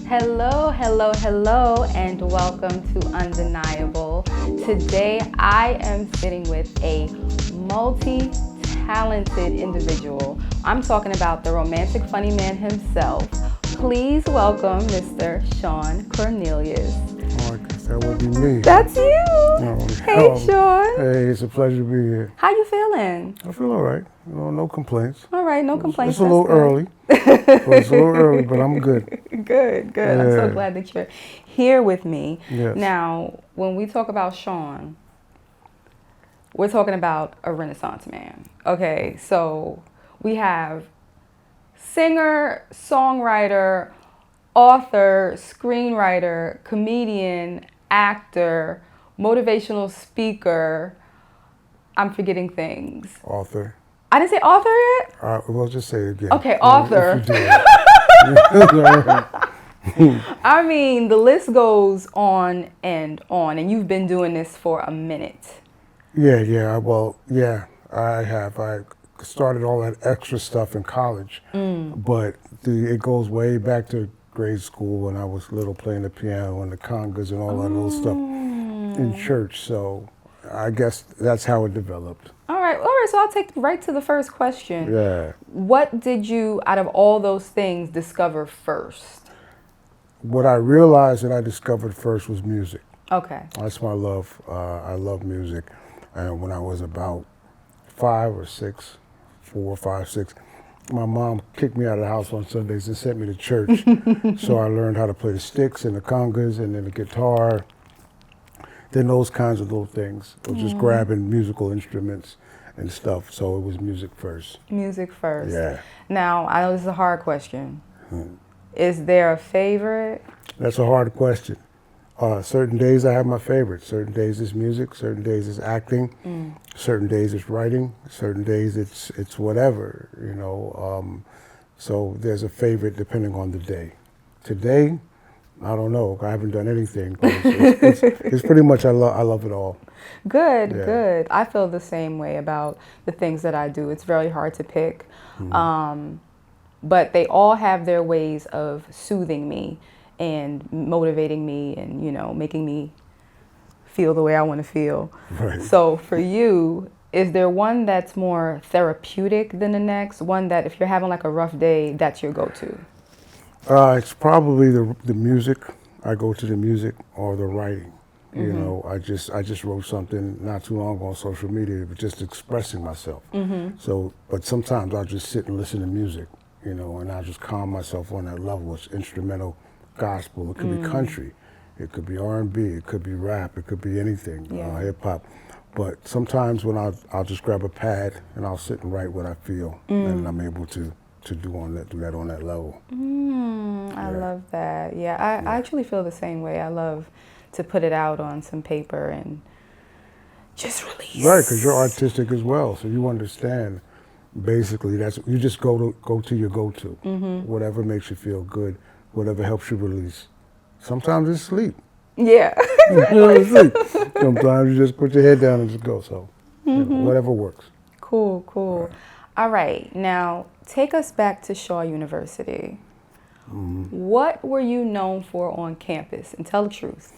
Hello, hello, hello, and welcome to Undeniable. Today I am sitting with a multi-talented individual. I'm talking about the romantic funny man himself. Please welcome Mr. Shawn Cornelius. Oh, I guess that would be me. That's you. Oh, Hey, Shawn. Hey, it's a pleasure to be here. How you feeling? I feel all right. No complaints. All right, no complaints. It's a little early. It's a little early, but I'm good. Good. Yeah. I'm so glad that you're here with me. Yes. Now, when we talk about Shawn, we're talking about a Renaissance man. Okay, so we have singer, songwriter, author, screenwriter, comedian, actor, motivational speaker. I'm forgetting things. Author. I didn't say author yet? Well, just say it again. Okay, author. If you did. I mean, the list goes on, and you've been doing this for a minute. Yeah. Well, yeah, I have. I started all that extra stuff in college, but it goes way back to grade school when I was little, playing the piano and the congas and all that little stuff in church. So I guess that's how it developed. All right. So I'll take right to the first question. Yeah. What did you, out of all those things, discover first? What I realized that I discovered first was music. Okay. That's my love. I love music. And when I was about 4 or 5, 6, my mom kicked me out of the house on Sundays and sent me to church. So I learned how to play the sticks and the congas and then the guitar. Then those kinds of little things. It was just grabbing musical instruments and stuff. So it was music first. Music first. Yeah. Now, I know this is a hard question. Is there a favorite? That's a hard question. Certain days I have my favorites. Certain days it's music. Certain days it's acting. Certain days it's writing. Certain days it's whatever, you know. So there's a favorite depending on the day. Today, I don't know. I haven't done anything. But it's pretty much I love it all. Good. I feel the same way about the things that I do. It's very hard to pick. But they all have their ways of soothing me and motivating me and, you know, making me feel the way I want to feel. Right. So for you, is there one that's more therapeutic than the next? One that if you're having like a rough day, that's your go-to? It's probably the music. I go to the music or the writing. You know, I just wrote something not too long ago on social media, but just expressing myself. So, but sometimes I'll just sit and listen to music, you know, and I'll just calm myself on that level. It's instrumental, gospel. It could be country, it could be R&B, it could be rap, it could be anything, hip hop. But sometimes when I'll just grab a pad and I'll sit and write what I feel, and I'm able to do that on that level. I love that. Yeah, I actually feel the same way. I love to put it out on some paper and just release. Right, because you're artistic as well, so you understand. Basically, that's you just go to your go-to. Whatever makes you feel good, whatever helps you release. Sometimes it's sleep. Yeah. It's sleep. Sometimes you just put your head down and just go. So you know, whatever works. Cool. Right. All right, now take us back to Shaw University. What were you known for on campus? And tell the truth.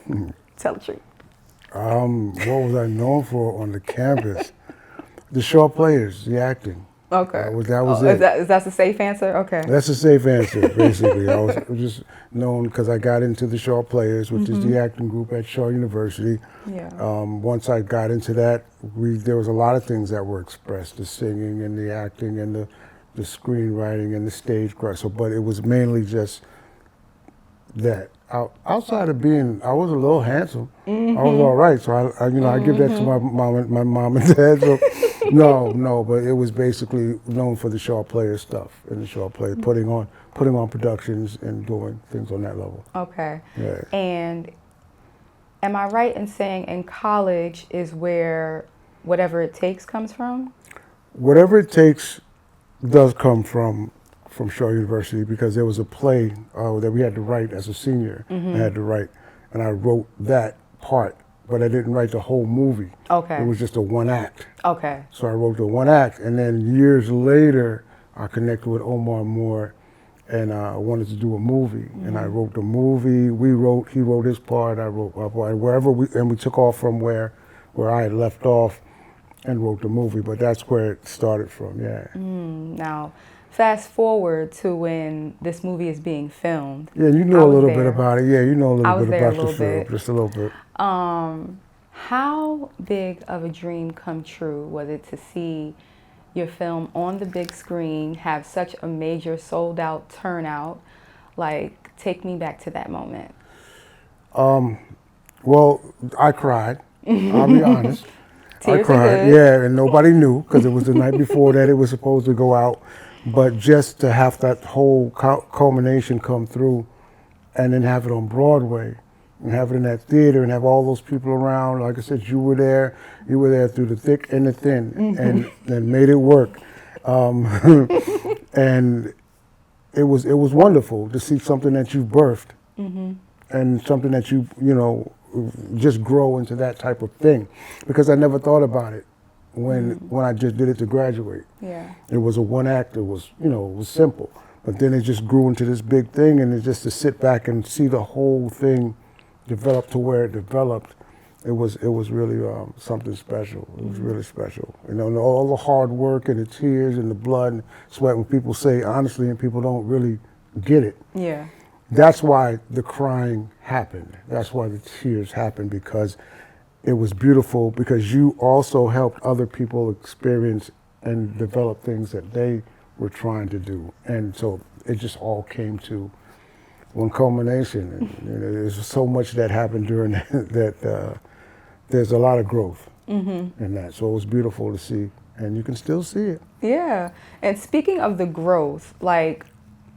Tell the truth. What was I known for on the campus? The Shaw players, the acting. Okay. That was it. Is that a safe answer? Okay. That's a safe answer, basically. I was just known because I got into the Shaw Players, which is the acting group at Shaw University. Yeah. Once I got into that, there was a lot of things that were expressed, the singing and the acting and the screenwriting and the stage craft. So, but it was mainly just that. Outside of being, I was a little handsome. I was all right. So I give that to my mom and dad. So no, but it was basically known for the Shaw Player stuff and the Shaw Player putting on productions and doing things on that level. Okay. Yeah. And am I right in saying in college is where Whatever It Takes comes from? Whatever It Takes does come from Shaw University because there was a play that we had to write as a senior. I had to write, and I wrote that part, but I didn't write the whole movie. Okay. It was just a one act. Okay. So I wrote the one act, and then years later, I connected with Omar Moore and I wanted to do a movie, and I wrote the movie. He wrote his part, I wrote my part, and we took off from where I had left off, and wrote the movie. But that's where it started from, yeah. Now, fast forward to when this movie is being filmed. Yeah, you know a little bit about it. Yeah, you know a little bit about the film, just a little bit. How big of a dream come true was it to see your film on the big screen, have such a major sold out turnout? Like, take me back to that moment. Well, I cried. I'll be honest. Tears I cried, yeah, and nobody knew because it was the night before that it was supposed to go out. But just to have that whole culmination come through, and then have it on Broadway, and have it in that theater, and have all those people around. Like I said, you were there through the thick and the thin, and made it work. And it was wonderful to see something that you've birthed, and something that you just grow into that type of thing. Because I never thought about it when I just did it to graduate. Yeah. It was a one act. It was it was simple. But then it just grew into this big thing, and it's just to sit back and see the whole thing develop to where it developed. It was really something special. It was really special. And all the hard work and the tears and the blood and sweat, when people say honestly and people don't really get it. Yeah. That's why the crying happened. That's why the tears happened, because it was beautiful, because you also helped other people experience and develop things that they were trying to do. And so it just all came to one culmination. And there's so much that happened during that. There's a lot of growth in that. So it was beautiful to see, and you can still see it. Yeah. And speaking of the growth, like,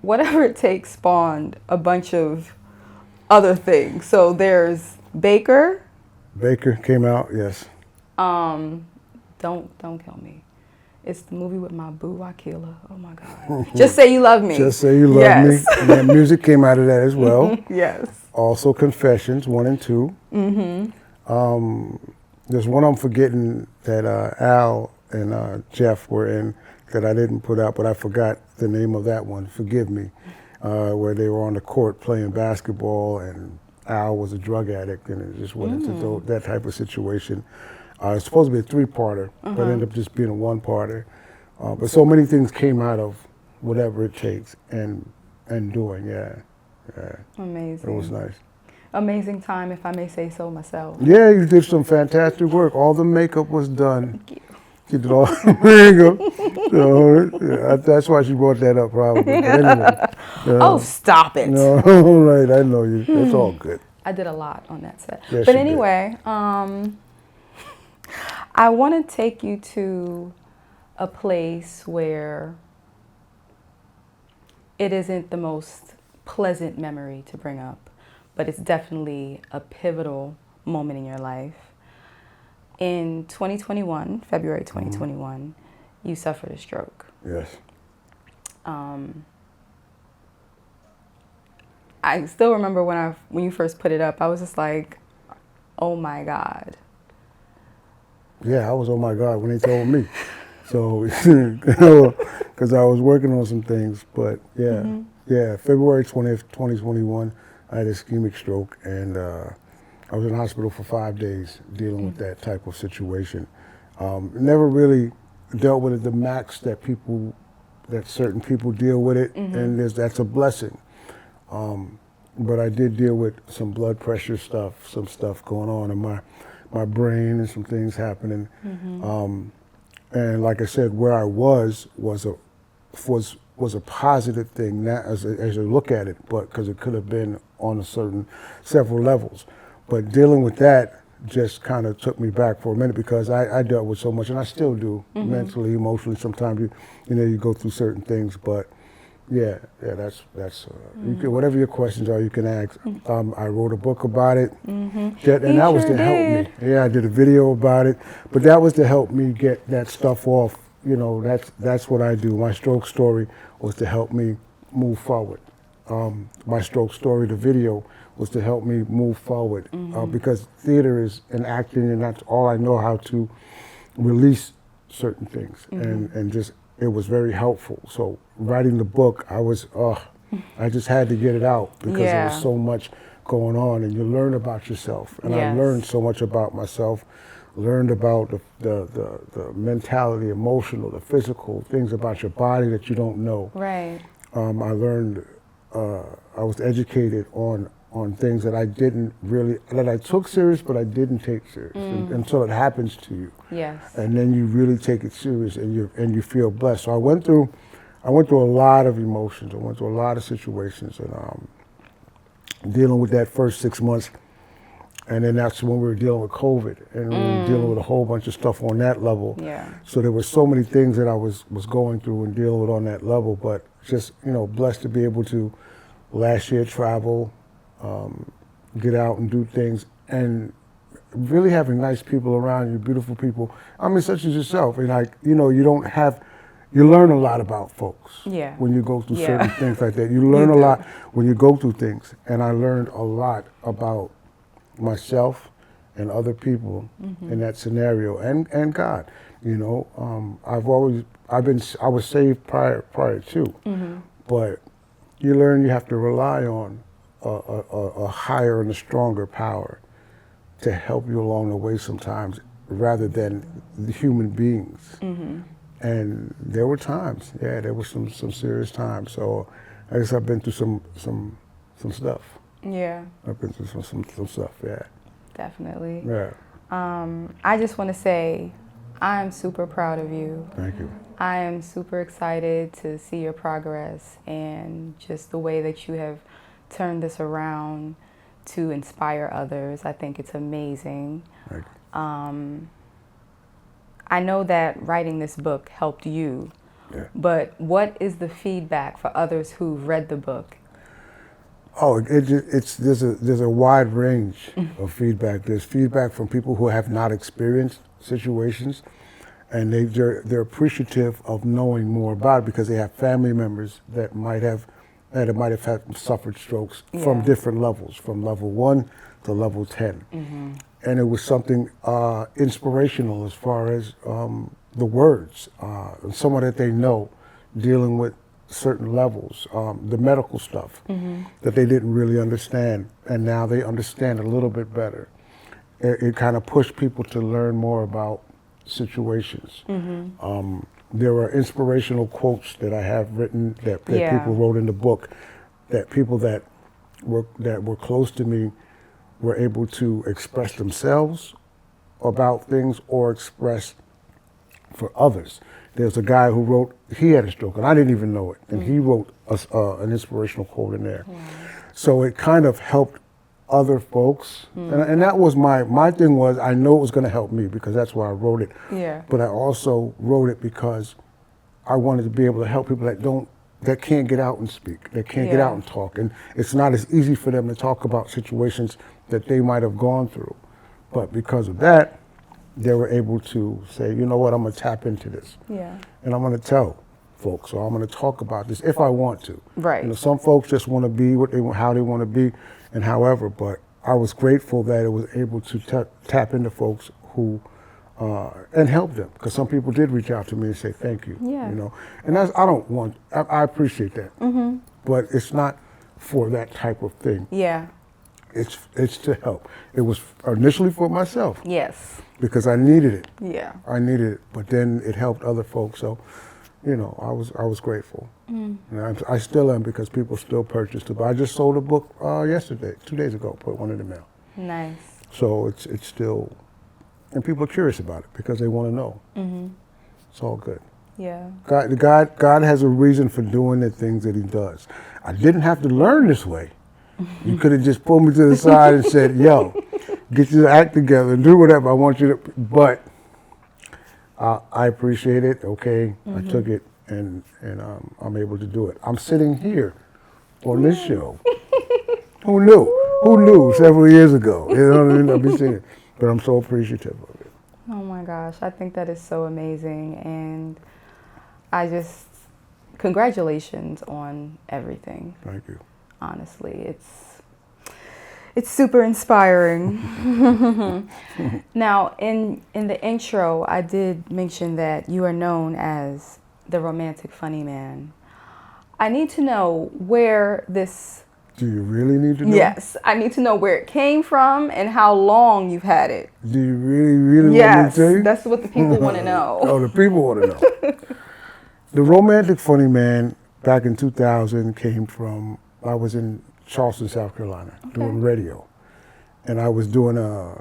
Whatever It Takes spawned a bunch of other things. So there's Baker. Baker came out, yes. Don't kill me. It's the movie with my boo, Akila. Oh my God. Just Say You Love Me. Just Say You Love Me. And that music came out of that as well. Yes. Also Confessions 1 and 2. There's one I'm forgetting that Al and Jeff were in that I didn't put out, but I forgot the name of that one. Forgive me. Where they were on the court playing basketball, and Al was a drug addict, and it just went into that type of situation. It's supposed to be a 3-parter, but ended up just being a 1-parter. But so many things came out of Whatever It Takes and doing, yeah. Amazing. It was nice. Amazing time, if I may say so myself. Yeah, you did some fantastic work. All the makeup was done. Thank you. You did all the makeup. So, that's why she brought that up, probably. But anyway, Oh, stop it. No, right, I know you. That's all good. I did a lot on that set. Yes, but you anyway, I want to take you to a place where it isn't the most pleasant memory to bring up, but it's definitely a pivotal moment in your life. In 2021, February 2021, you suffered a stroke. Yes. I still remember when you first put it up, I was just like, oh my God. Yeah, I was, oh my God, when they told me. So, because I was working on some things, but yeah, February 20th, 2021, I had an ischemic stroke, and I was in the hospital for 5 days dealing with that type of situation. Never really dealt with it the max that certain people deal with it, and that's a blessing. But I did deal with some blood pressure stuff, some stuff going on in my brain, and some things happening. And like I said, where I was a positive thing now, as I look at it, but because it could have been on several levels. But dealing with that just kind of took me back for a minute, because I dealt with so much, and I still do, mentally, emotionally. Sometimes you go through certain things, but yeah, that's you can, whatever your questions are, you can ask. I wrote a book about it, and that was to help me. Yeah, I did a video about it, but that was to help me get that stuff off. That's what I do. My stroke story was to help me move forward. My stroke story, the video, was to help me move forward, because theater is and acting, and that's all I know how to release certain things, and just it was very helpful. So writing the book, I was I just had to get it out because there was Yeah. so much going on, and you learn about yourself. And I Yes. learned so much about myself, learned about the mentality, emotional, the physical, things about your body that you don't know. Right. I learned, I was educated on things that I didn't really, that I took serious, but I didn't take serious until it happens to you. Yes. And then you really take it serious, and you feel blessed. So I went through a lot of emotions. I went through a lot of situations, and dealing with that first 6 months, and then that's when we were dealing with COVID, and we were dealing with a whole bunch of stuff on that level. Yeah. So there were so many things that I was going through and dealing with on that level, but just, blessed to be able to last year travel, get out and do things, and really having nice people around you, beautiful people. I mean, such as yourself, and you learn a lot about folks. Yeah. When you go through Yeah. certain things like that, you learn You a do. lot when you go through things, and I learned a lot about myself and other people in that scenario, and God. I was saved prior to, but you learn you have to rely on a higher and a stronger power to help you along the way sometimes, rather than the human beings. And there were times, there were some serious times. So I guess I've been through some stuff. Yeah. I've been through some stuff, yeah. Definitely. Yeah. I just want to say I'm super proud of you. Thank you. I am super excited to see your progress and just the way that you have turned this around to inspire others. I think it's amazing. Thank you. I know that writing this book helped you, Yeah. but what is the feedback for others who've read the book? Oh, there's a wide range of feedback. There's feedback from people who have not experienced situations, and they're appreciative of knowing more about it because they have family members that might have suffered strokes from Yeah. different levels, from level 1 to level 10. And it was something inspirational as far as the words, someone that they know dealing with certain levels, the medical stuff that they didn't really understand, and now they understand a little bit better. It kind of pushed people to learn more about situations. There were inspirational quotes that I have written that Yeah. people wrote in the book, that people that were close to me were able to express themselves about things or express for others. There's a guy who wrote, he had a stroke, and I didn't even know it, and he wrote an inspirational quote in there. So it kind of helped other folks, and that was my thing was, I know it was going to help me because that's why I wrote it. Yeah. But I also wrote it because I wanted to be able to help people that can't get out and speak, that can't get Yeah. out and talk, and it's not as easy for them to talk about situations that they might have gone through. But because of that, they were able to say, you know what, I'm going to tap into this. Yeah. And I'm going to tell folks, or I'm going to talk about this if I want to. Right. Some folks just want to be how they want to be, and however, but I was grateful that it was able to tap into folks who, and help them, because some people did reach out to me and say thank you. Yeah. And I appreciate that. But it's not for that type of thing. Yeah. It's to help. It was initially for myself Yes. because I needed it. Yeah. I needed it, but then it helped other folks. So, I was grateful. And I still am, because people still purchased it. But I just sold a book yesterday, 2 days ago, put one in the mail. Nice. So it's still, and people are curious about it because they want to know. It's all good. Yeah. God has a reason for doing the things that He does. I didn't have to learn this way. You could have just pulled me to the side and said, "Yo, get your act together and do whatever I want you to." But I appreciate it. Okay, I took it, and I'm able to do it. I'm sitting here on this show. Who knew? Who knew several years ago? You know what I mean? I'll be sitting, but I'm so appreciative of it. Oh my gosh, I think that is so amazing, and congratulations on everything. Thank you. Honestly, it's super inspiring. Now, in the intro, I did mention that you are known as the Romantic Funny Man. I need to know where this. Do you really need to know? Yes, I need to know where it came from and how long you've had it. Do you really want me to Yes, tell you? that's what the people want to know. Oh, the people want to know. The Romantic Funny Man back in 2000 came from, I was in Charleston, South Carolina, doing radio. And I was doing a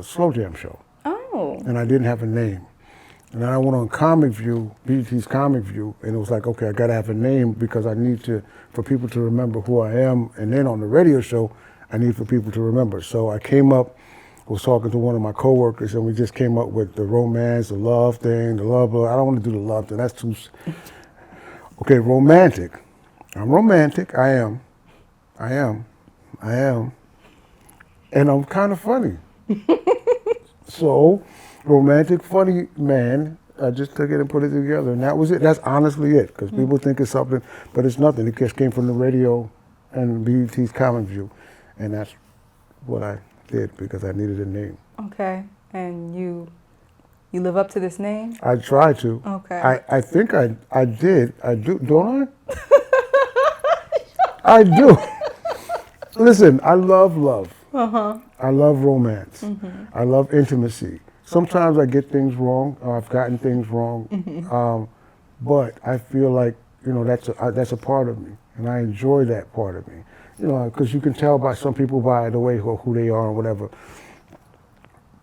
slow jam show. Oh. And I didn't have a name. And then I went on Comic View, BET's Comic View, and it was like, okay, I got to have a name because I need to, for people to remember who I am. And then on the radio show, I need for people to remember. So I came up, was talking to one of my coworkers, and we just came up with the romance, the love thing, the love. I don't want to do the love thing. That's too. Okay, romantic. I'm romantic. I am. And I'm kind of funny. So, Romantic Funny Man, I just took it and put it together, and that was it. That's honestly it, because people think it's something, but it's nothing. It just came from the radio and BET's Comic View, and that's what I did because I needed a name. Okay, and you live up to this name? I try to. Okay. I think I did. I do, don't I? I do. Listen, I love love. I love romance. I love intimacy. Sometimes I get things wrong, or I've gotten things wrong, but I feel like, you know, that's a part of me, and I enjoy that part of me. You know, because you can tell by some people by the way who they are or whatever.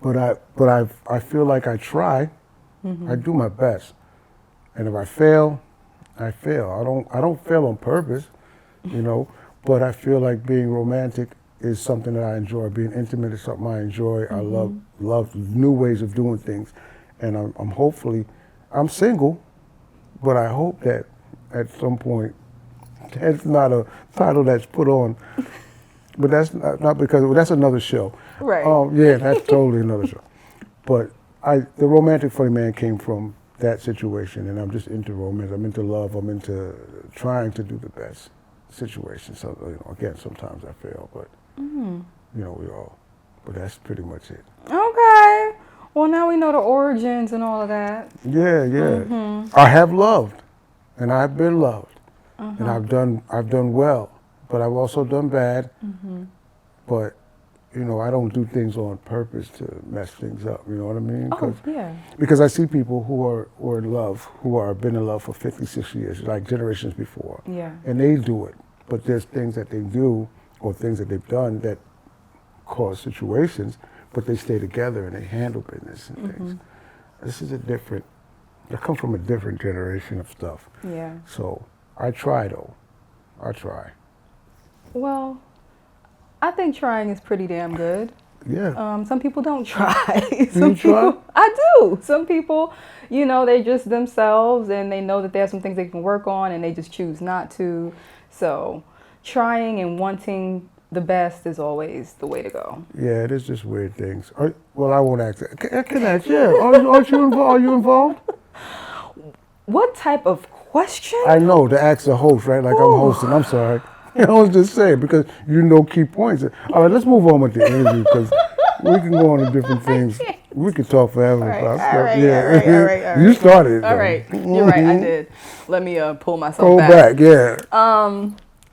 But I feel like I try. I do my best, and if I fail, I fail. I don't fail on purpose, you know. But I feel like being romantic is something that I enjoy. Being intimate is something I enjoy. I love new ways of doing things, and I'm single, but I hope that at some point, that's not a title that's put on, but that's not because that's another show. Right. Yeah, that's totally another show. But the Romantic Funny Man came from that situation, and I'm just into romance. I'm into love. I'm into trying to do the best situation. So, you know, again, sometimes I fail, but you know, we all. But that's pretty much it. Okay. Well, now we know the origins and all of that. Yeah. I have loved, and I've been loved, and I've done well, but I've also done bad. But you know, I don't do things on purpose to mess things up. You know what I mean? Because I see people who are in love, who are been in love for 50, 60 years, like generations before. Yeah. And they do it, but there's things that they do or things that they've done that cause situations, but they stay together and they handle business and things. This is I come from a different generation of stuff. Yeah. So I try though. I try. Well, I think trying is pretty damn good. Yeah. Some people don't try. Do you try? I do. Some people, you know, they just themselves and they know that there's some things they can work on and they just choose not to. So trying and wanting the best is always the way to go. Yeah, it is just weird things. Well, I won't ask that. I can ask, yeah. Are you involved? What type of question? I know, to ask the host, right? Like I'm hosting. I'm sorry. I was just saying, because you know key points. All right, let's move on with the interview, because we can go on to different things. We could talk forever about stuff. All right. You started it, All right. You're right, I did. Let me pull myself Go back, yeah.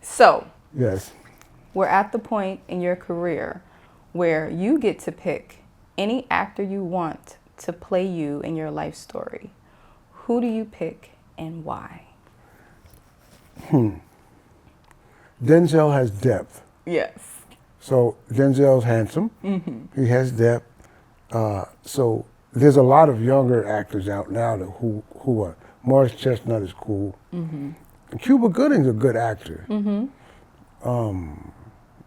So. Yes. We're at the point in your career where you get to pick any actor you want to play you in your life story. Who do you pick and why? Denzel has depth. Yes. So Denzel's handsome. He has depth. So there's a lot of younger actors out now who are. Morris Chestnut is cool. And Cuba Gooding's a good actor.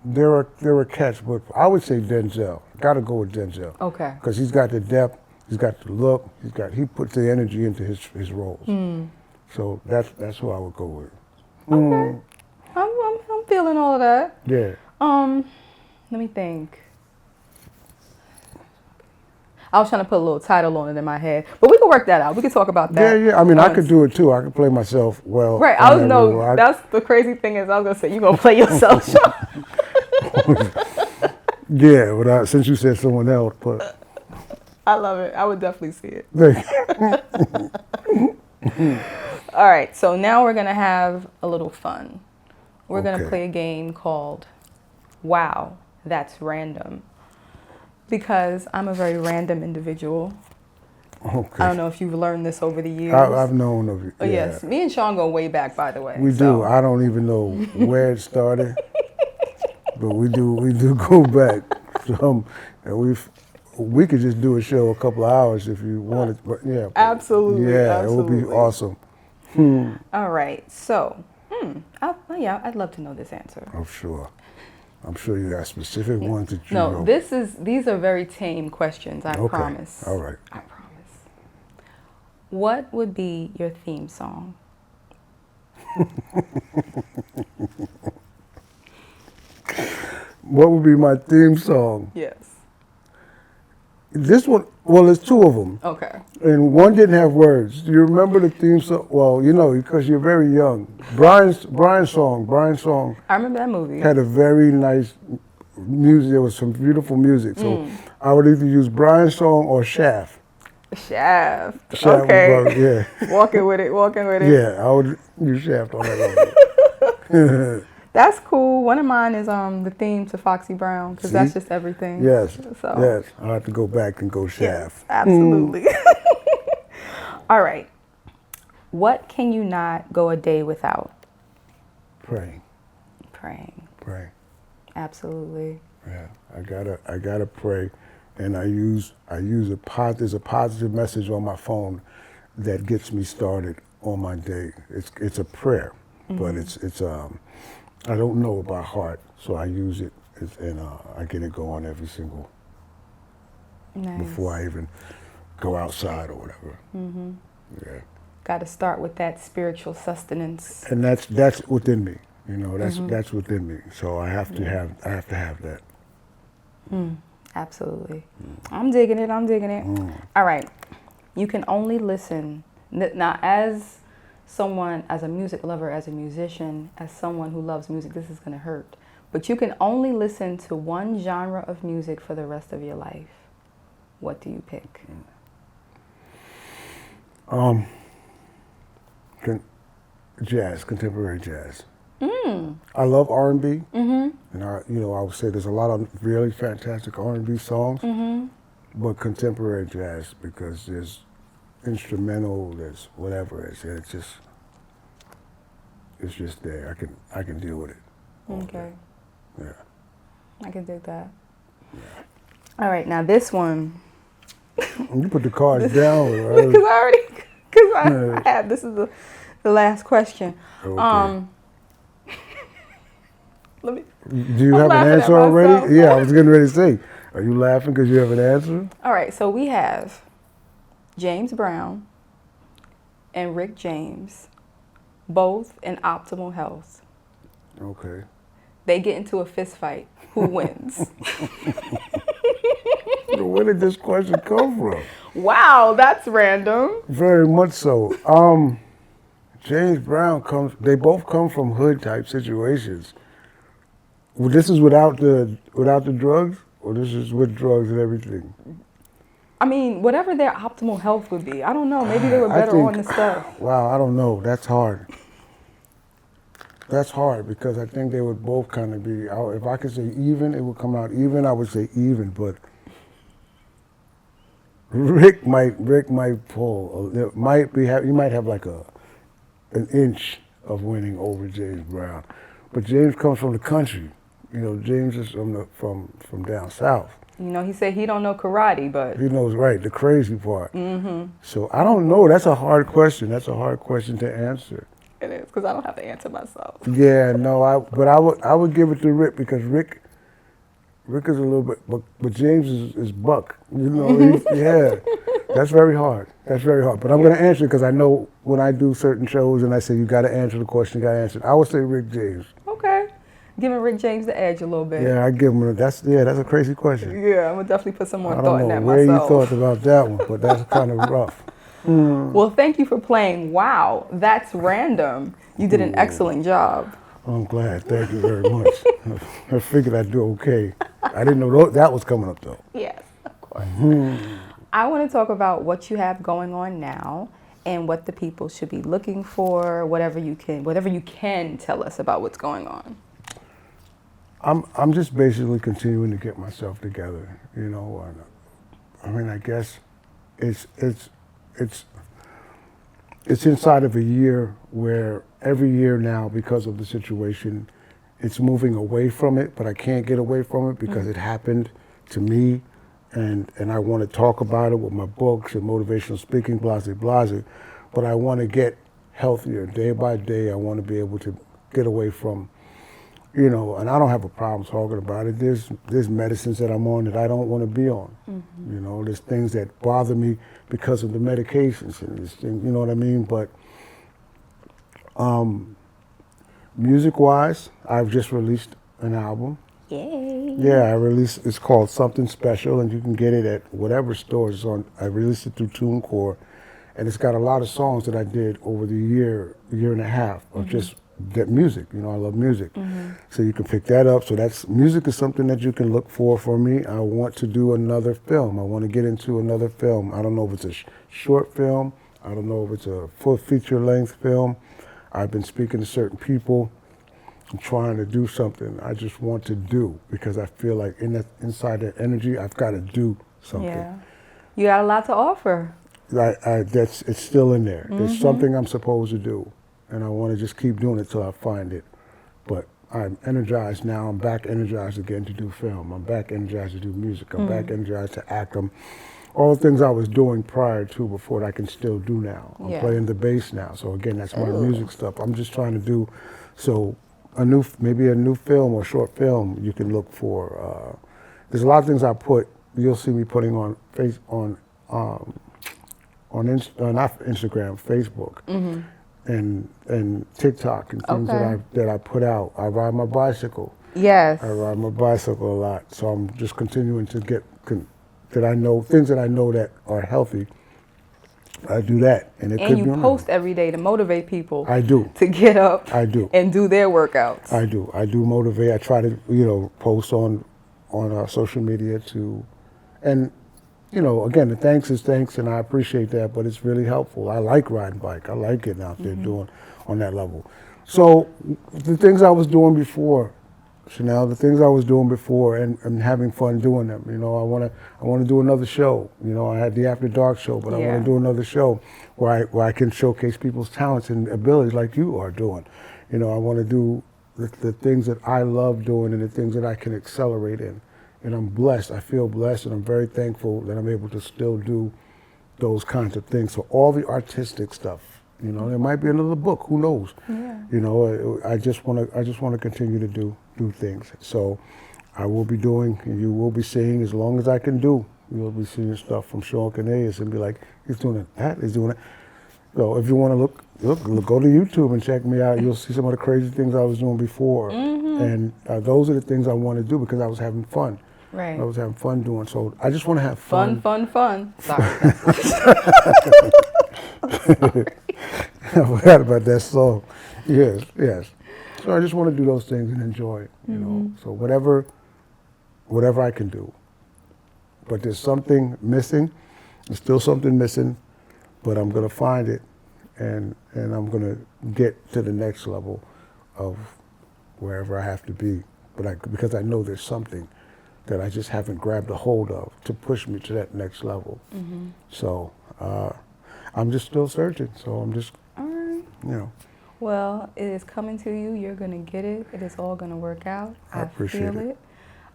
There are cats, but I would say Denzel. Got to go with Denzel. Okay. Because he's got the depth, he's got the look, he puts the energy into his roles. So that's who I would go with. Okay. I'm feeling all of that. Yeah. Let me think. I was trying to put a little title on it in my head, but we can work that out. We can talk about that. Yeah. I mean, I could do it too. I could play myself well. Right. That's the crazy thing is I was gonna say you're gonna play yourself. Yeah, but since you said someone else, but I love it. I would definitely see it. All right, so now we're going to have a little fun. We're going to Okay. play a game called Wow, That's Random. Because I'm a very random individual. Okay. I don't know if you've learned this over the years. I've known of it. Oh, yes. Me and Shawn go way back, by the way. We do. I don't even know where it started, but we do go back. And we could just do a show a couple of hours if you wanted. But yeah. Absolutely. Yeah, absolutely. it would be awesome. All right. So, I'd love to know this answer. I'm sure. I'm sure you got specific ones that you No, know. these are very tame questions, I Okay. promise. All right. I promise. What would be your theme song? What would be my theme song? Yes. This one, well, there's two of them. Okay. And one didn't have words. Do you remember the theme song? Well, you know, because you're very young. Brian's song I remember that movie. had a very nice music. There was some beautiful music. So I would either use Brian's song or Shaft. Shaft. Shaft Okay. was, yeah. Walking with it. Yeah, I would use Shaft on that one. That's cool. One of mine is the theme to Foxy Brown because that's just everything. Yes. So. Yes. I'll have to go back and go Shaft. Yes, absolutely. All right. What can you not go a day without? Praying. Praying. Pray. Absolutely. Yeah. I gotta pray. And there's a positive message on my phone that gets me started on my day. It's a prayer, but it's I don't know it by heart, so I use it and I get it going every single before I even go outside or whatever. Yeah. Got to start with that spiritual sustenance. And that's within me. You know, that's within me. So I have to have that. Absolutely. I'm digging it. All right. You can only listen. Now, as someone, as a music lover, as a musician, as someone who loves music, this is going to hurt. But you can only listen to one genre of music for the rest of your life. What do you pick? Jazz, contemporary jazz. I love R&B, and I would say there's a lot of really fantastic R&B songs, but contemporary jazz because there's instrumental, there's whatever it's just there. I can deal with it. Okay. Yeah. I can dig that. Yeah. All right, now this one. You put the cards down, right? Because I have, this is the last question. Okay. Do you have an answer already? Yeah, I was getting ready to say. Are you laughing because you have an answer? All right, so we have James Brown and Rick James, both in optimal health. Okay. They get into a fist fight. Who wins? Where did this question come from? Wow, that's random. Very much so. James Brown they both come from hood type situations. Well, this is without the drugs, or this is with drugs and everything? I mean, whatever their optimal health would be. I don't know. Maybe they were better on the stuff. Wow, I don't know. That's hard. That's hard because I think they would both kind of be. If I could say even, it would come out even. I would say even, but Rick might pull. He might have like an inch of winning over James Brown, but James comes from the country. You know, James is from down south. You know, he said he don't know karate, but he knows the crazy part. So I don't know. That's a hard question. That's a hard question to answer. It is because I don't have to answer myself. Yeah, no. But I would give it to Rick because Rick is a little bit, but James is buck. You know, yeah. That's very hard. That's very hard. But I'm going to answer it because I know when I do certain shows and I say you got to answer the question, you got to answer it. I would say Rick James. Okay. Giving Rick James the edge a little bit. Yeah, I give him that's a crazy question. Yeah, I'm gonna definitely put some more thought in that myself. I don't know where you thought myself. about that one, but that's kind of rough. Well, thank you for playing. Wow, that's random. You did an excellent job. I'm glad. Thank you very much. I figured I'd do okay. I didn't know that was coming up though. Yes, of course. I want to talk about what you have going on now and what the people should be looking for, whatever you can tell us about what's going on. I'm just basically continuing to get myself together, you know. I mean, I guess it's inside of a year where every year now, because of the situation, it's moving away from it, but I can't get away from it because it happened to me, and I want to talk about it with my books and motivational speaking, blase, blase, but I want to get healthier day by day. I want to be able to get away from, you know, and I don't have a problem talking about it. There's medicines that I'm on that I don't want to be on. You know, there's things that bother me because of the medications and this thing, you know what I mean? But music-wise, I've just released an album. Yay! Yeah, it's called Something Special, and you can get it at whatever stores. I released it through TuneCore, and it's got a lot of songs that I did over the year and a half of just that music. You know, I love music. So you can pick that up. So music is something that you can look for me. I want to do another film. I want to get into another film. I don't know if it's a short film. I don't know if it's a full feature-length film. I've been speaking to certain people. I'm trying to do something I just want to do because I feel like inside that energy, I've got to do something. Yeah, you got a lot to offer. It's still in there. There's something I'm supposed to do, and I want to just keep doing it till I find it. But I'm energized now. I'm back energized again to do film. I'm back energized to do music. I'm back energized to act. All the things I was doing prior to before that I can still do now. I'm playing the bass now. So again, that's my music stuff. I'm just trying to do maybe a new film or short film you can look for. There's a lot of things you'll see me putting on not Instagram, Facebook, and TikTok and things that I put out. I ride my bicycle. Yes. I ride my bicycle a lot, so I'm just continuing to get things that I know that are healthy. I do that, and you post every day to motivate people. I do. To get up. I do. And do their workouts. I do motivate. I try to post on social media and again, the thanks is thanks, and I appreciate that, but it's really helpful. I like riding bike. I like getting out there doing on that level. So the things I was doing before, Chanelle, and having fun doing them. I want to do another show. I had the After Dark show, but I want to do another show where I can showcase people's talents and abilities like you are doing. I want to do the things that I love doing and the things that I can accelerate in. And I'm blessed. I feel blessed, and I'm very thankful that I'm able to still do those kinds of things. So all the artistic stuff, there might be another book. Who knows? Yeah. I just want to continue to do things. So I will be doing, and you will be seeing, as long as I can do, you'll be seeing stuff from Shawn Cornelius and be like, he's doing that, he's doing that. So if you want to look, go to YouTube and check me out. You'll see some of the crazy things I was doing before. And those are the things I want to do because I was having fun. Right. I was having fun doing. So I just want to have fun. Fun. Sorry. I forgot about that song. Yes. So I just want to do those things and enjoy it, So whatever I can do. But there's something missing. There's still something missing, but I'm going to find it, and I'm going to get to the next level of wherever I have to be. Because I know there's something that I just haven't grabbed a hold of to push me to that next level. So I'm just still searching. So I'm just, Well, it is coming to you. You're going to get it. It is all going to work out. I appreciate feel it.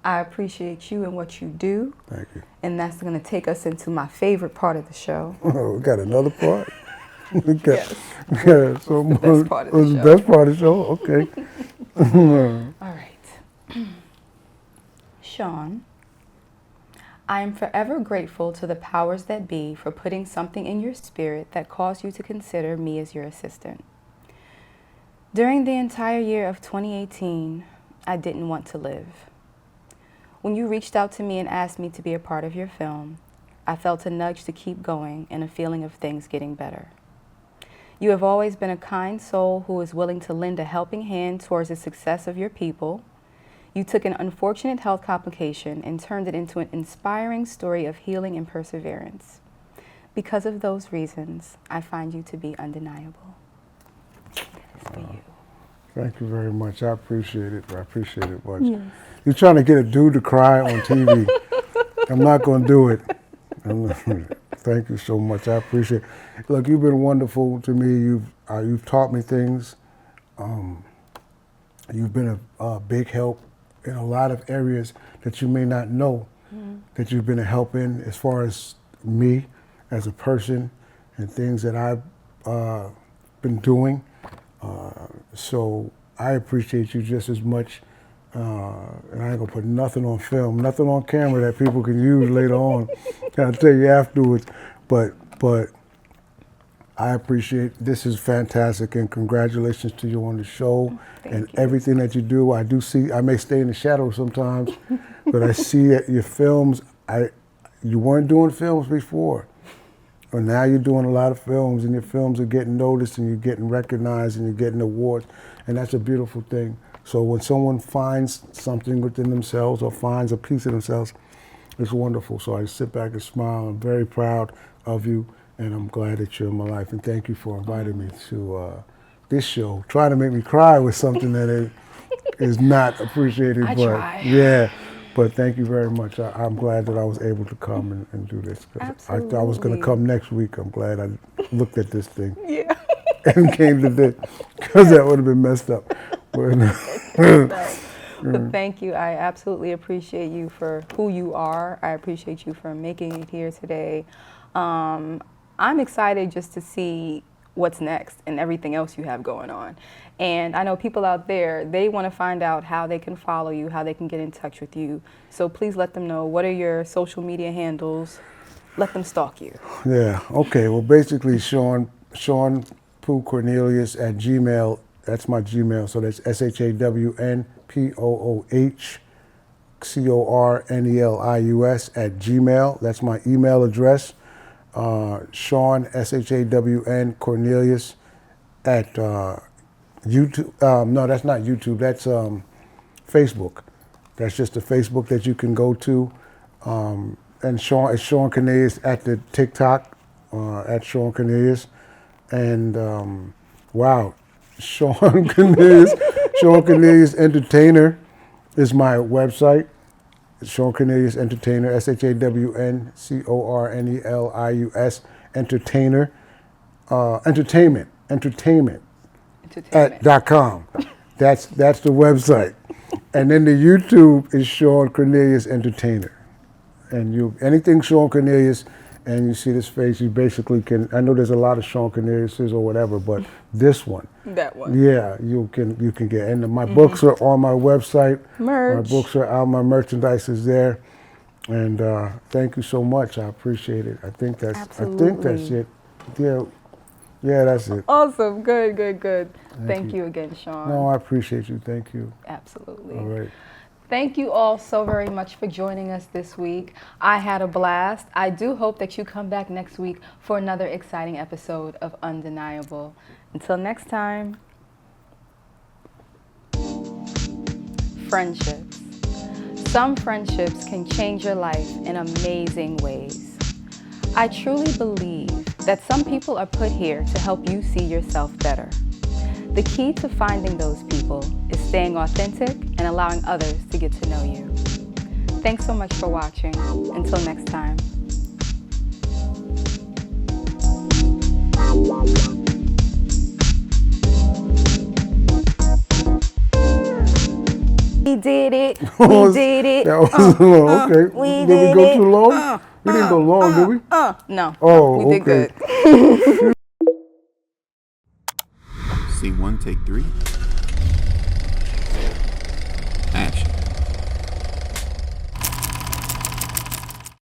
I appreciate you and what you do. Thank you. And that's going to take us into my favorite part of the show. Oh, we got another part? Yes. Yeah, so the best part of the show. The best part of the show? Okay. All right. Shawn, I am forever grateful to the powers that be for putting something in your spirit that caused you to consider me as your assistant. During the entire year of 2018, I didn't want to live. When you reached out to me and asked me to be a part of your film, I felt a nudge to keep going and a feeling of things getting better. You have always been a kind soul who is willing to lend a helping hand towards the success of your people. You took an unfortunate health complication and turned it into an inspiring story of healing and perseverance. Because of those reasons, I find you to be undeniable. That is for you. Thank you very much. I appreciate it. I appreciate it much. Yes. You're trying to get a dude to cry on TV. I'm not going to do it. Thank you so much. I appreciate it. Look, you've been wonderful to me. You've taught me things. You've been a big help in a lot of areas that you may not know that you've been a help in, as far as me as a person and things that I've been doing. So I appreciate you just as much. And I ain't gonna put nothing on film, nothing on camera that people can use later on. I'll tell you afterwards. But I appreciate, this is fantastic, and congratulations to you on the show. Thank you. Everything that you do. I do see, I may stay in the shadows sometimes, but I see that your films, you weren't doing films before. But now you're doing a lot of films, and your films are getting noticed, and you're getting recognized, and you're getting awards, and that's a beautiful thing. So when someone finds something within themselves or finds a piece of themselves, it's wonderful. So I sit back and smile. I'm very proud of you, and I'm glad that you're in my life. And thank you for inviting me to this show. Trying to make me cry with something that is not appreciated. I try. Yeah. But thank you very much. I'm glad that I was able to come and do this. Absolutely. I was going to come next week. I'm glad I looked at this thing. Yeah. And came to this, because that would have been messed up. But thank you. I absolutely appreciate you for who you are. I appreciate you for making it here today. I'm excited just to see what's next and everything else you have going on. And I know people out there, they want to find out how they can follow you, how they can get in touch with you. So please let them know, what are your social media handles? Let them stalk you. Yeah, okay. Well, basically, Shawn Pooh Cornelius at Gmail. That's my Gmail. So that's ShawnPoohCornelius at Gmail. That's my email address. Shawn, SHAWN Cornelius at YouTube. No, that's not YouTube. That's Facebook. That's just a Facebook that you can go to. And it's Shawn Cornelius at the TikTok, at Shawn Cornelius. And wow, Shawn Cornelius, Shawn Cornelius Entertainer is my website. Shawn Cornelius Entertainer, ShawnCornelius Entertainer, entertainment .com. That's the website. And then the YouTube is Shawn Cornelius Entertainer. And anything Shawn Cornelius, and you see this face, you basically can, I know there's a lot of Shawn Corneliuses or whatever, but this one. That one. Yeah, you can get. And my books are on my website. Merch. My books are out, my merchandise is there. And thank you so much. I appreciate it. I think that's it. Yeah, that's it. Awesome. Good. Thank you again, Shawn. No, I appreciate you. Thank you. Absolutely. All right. Thank you all so very much for joining us this week. I had a blast. I do hope that you come back next week for another exciting episode of Undeniable. Until next time. Friendships. Some friendships can change your life in amazing ways. I truly believe that some people are put here to help you see yourself better. The key to finding those people is staying authentic and allowing others to get to know you. Thanks so much for watching. Until next time. We did it. We did it. That was okay. Did we go too long? We didn't go long, did we? No. Oh, we did okay. good. Scene 1, take 3.